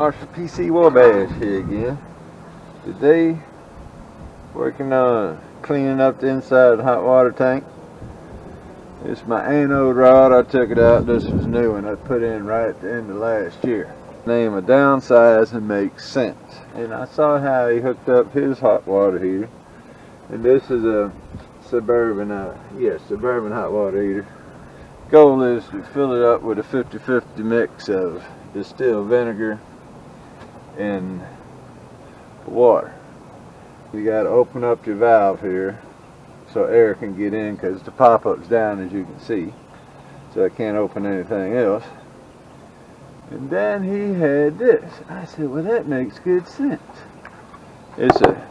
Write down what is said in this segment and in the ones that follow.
Marshall PC Wabash here again. Today, working on cleaning up the inside of the hot water tank. It's my anode rod. I took it out. This was new and I put in right at the end of last year. Name of downsize and makes sense. And I saw how he hooked up his hot water heater. And this is a Suburban hot water heater. Goal is to fill it up with a 50-50 mix of distilled vinegar and water. You got to open up your valve here so air can get in, because the pop-up's down, as you can see, so I can't open anything else. And then he had this. I said, well, that makes good sense. It's a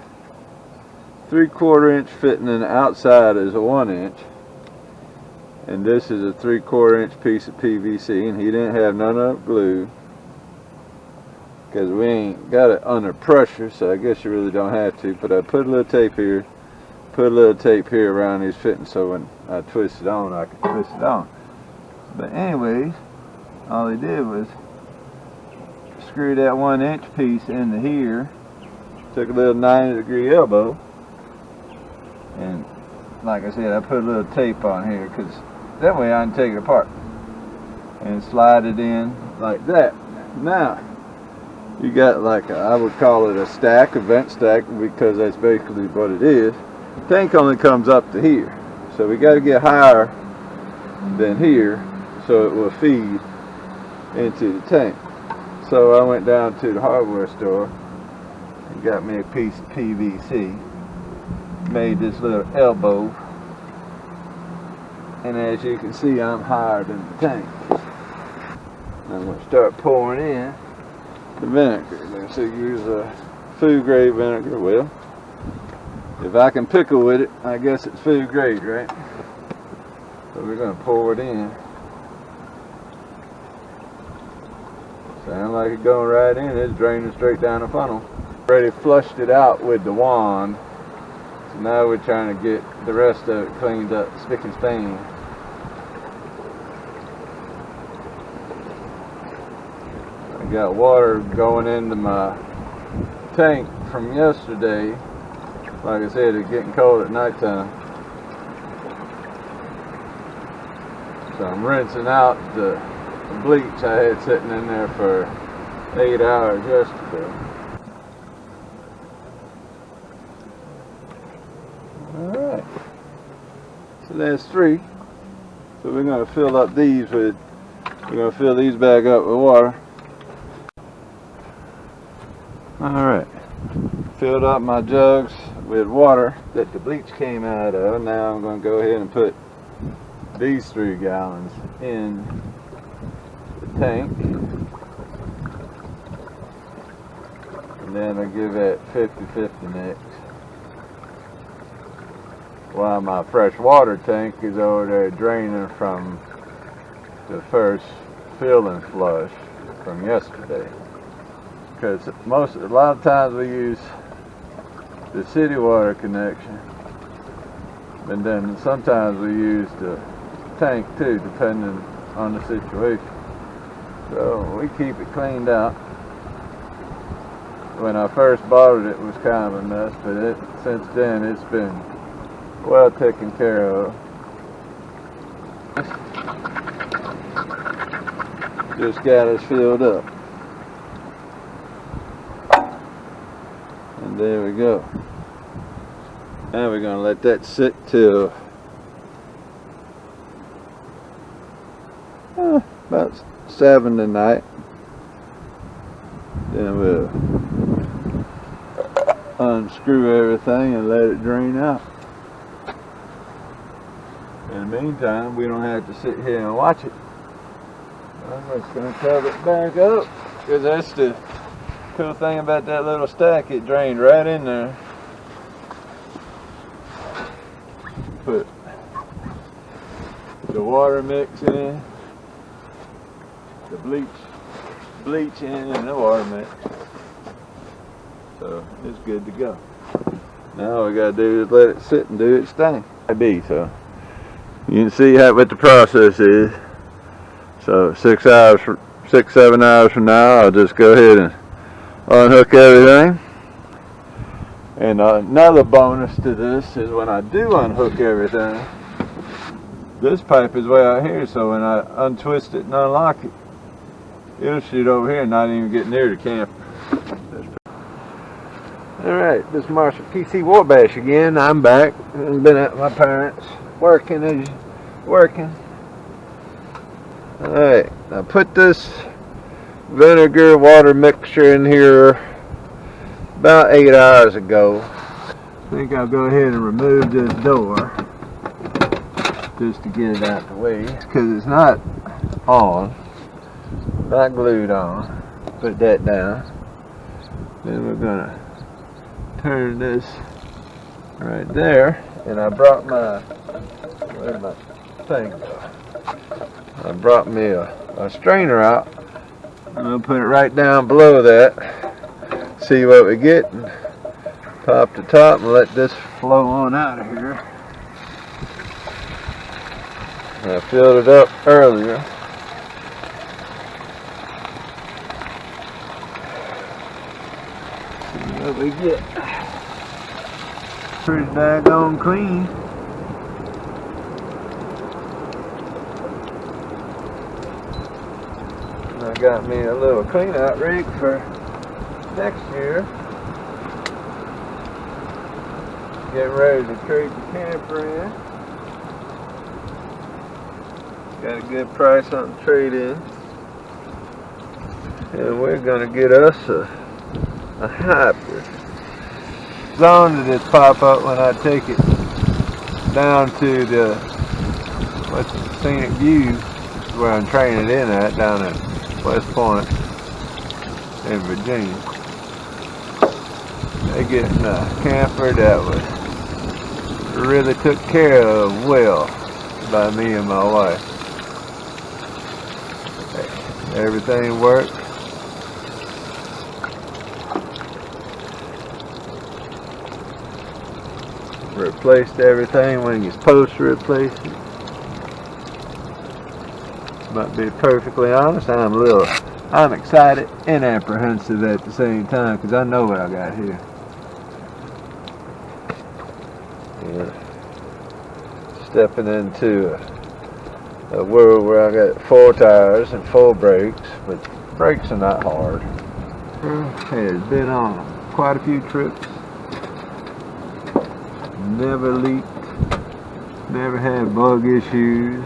3/4 inch fitting, and the outside is a 1 inch, and this is a 3/4 inch piece of PVC, and he didn't have none of glue because we ain't got it under pressure, so I guess you really don't have to. But I put a little tape here, put a little tape here around these fittings, so when I twist it on, I can twist it on. But anyways, all he did was screw that 1 inch piece into here, took a little 90-degree elbow, and like I said, I put a little tape on here because that way I can take it apart and slide it in like that. Now you got like I would call it a stack, a vent stack, because that's basically what it is. The tank only comes up to here, so we got to get higher than here so it will feed into the tank. So I went down to the hardware store and got me a piece of PVC, made this little elbow, and as you can see, I'm higher than the tank. I'm going to start pouring in the vinegar. Let's see, use a food grade vinegar. Well, if I can pickle with it, I guess it's food grade, right? So we're going to pour it in. Sounds like it's going right in. It's draining straight down the funnel. Already flushed it out with the wand. So now we're trying to get the rest of it cleaned up, spick and span. I got water going into my tank from yesterday. Like I said, it's getting cold at nighttime. So I'm rinsing out the bleach I had sitting in there for 8 hours yesterday. Alright, so that's 3. So we're going to fill up these with, we're going to fill these back up with water. Alright, filled up my jugs with water that the bleach came out of. Now I'm going to go ahead and put these 3 gallons in the tank. And then I give that 50-50 mix, while my fresh water tank is over there draining from the first filling flush from yesterday. Because a lot of times we use the city water connection, and then sometimes we use the tank too, depending on the situation. So we keep it cleaned out. When I first bought it, it was kind of a mess, but since then it's been well taken care of. Just got us filled up. And there we go. Now we're going to let that sit till about 7 tonight. Then we'll unscrew everything and let it drain out. In the meantime, we don't have to sit here and watch it. I'm just going to cover it back up, because that's the cool thing about that little stack. It drained right in there. Put the water mix in, the bleach in, and the water mix. So it's good to go. Now all we gotta do is let it sit and do its thing. So you can see what the process is. So 6 hours, 6-7 hours from now, I'll just go ahead and unhook everything. And another bonus to this is when I do unhook everything, this pipe is way out here, so when I untwist it and unlock it, it'll shoot over here and not even get near the camper. Alright, this is Marshall PC Wabash again. I'm back. I've been at my parents' working. Alright, I put this vinegar water mixture in here about 8 hours ago. I think I'll go ahead and remove this door just to get it out the way, because it's not on, not glued on. Put that down. Then we're gonna turn this right there, and I brought my, where'd my thing go? I brought me a strainer out. I'm gonna put it right down below that, see what we get, and pop the top and let this flow on out of here. I filled it up earlier. See what we get. Pretty daggone clean. I got me a little clean out rig for next year. Getting ready to trade the camper in. Got a good price on the trade-in. And we're gonna get us a hybrid. Zone to this pop up when I take it down to the scenic view where I'm training in at, down at West Point in Virginia. They getting a camper that was really took care of well by me and my wife. Everything works. Replaced everything when you're supposed to replace it. But to be perfectly honest, I'm excited and apprehensive at the same time, because I know what I got here. Yeah. Stepping into a world where I got 4 tires and 4 brakes, but brakes are not hard. Has been on quite a few trips. Never leaked. Never had bug issues.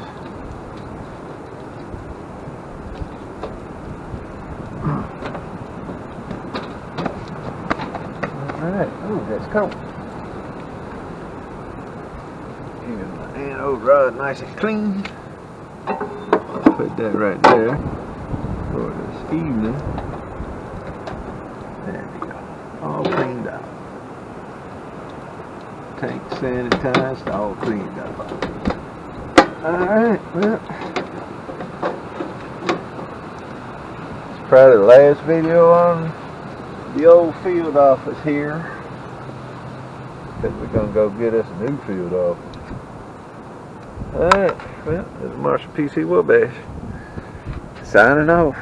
Alright, oh, that's cool. Keeping my anode rod nice and clean. Put that right there for this evening. There we go. All cleaned up. Tank sanitized, all cleaned up. Alright, well, it's probably the last video on the old field office here, because we're going to go get us a new field office. Alright, well, this is Marshall PC Wabash signing off.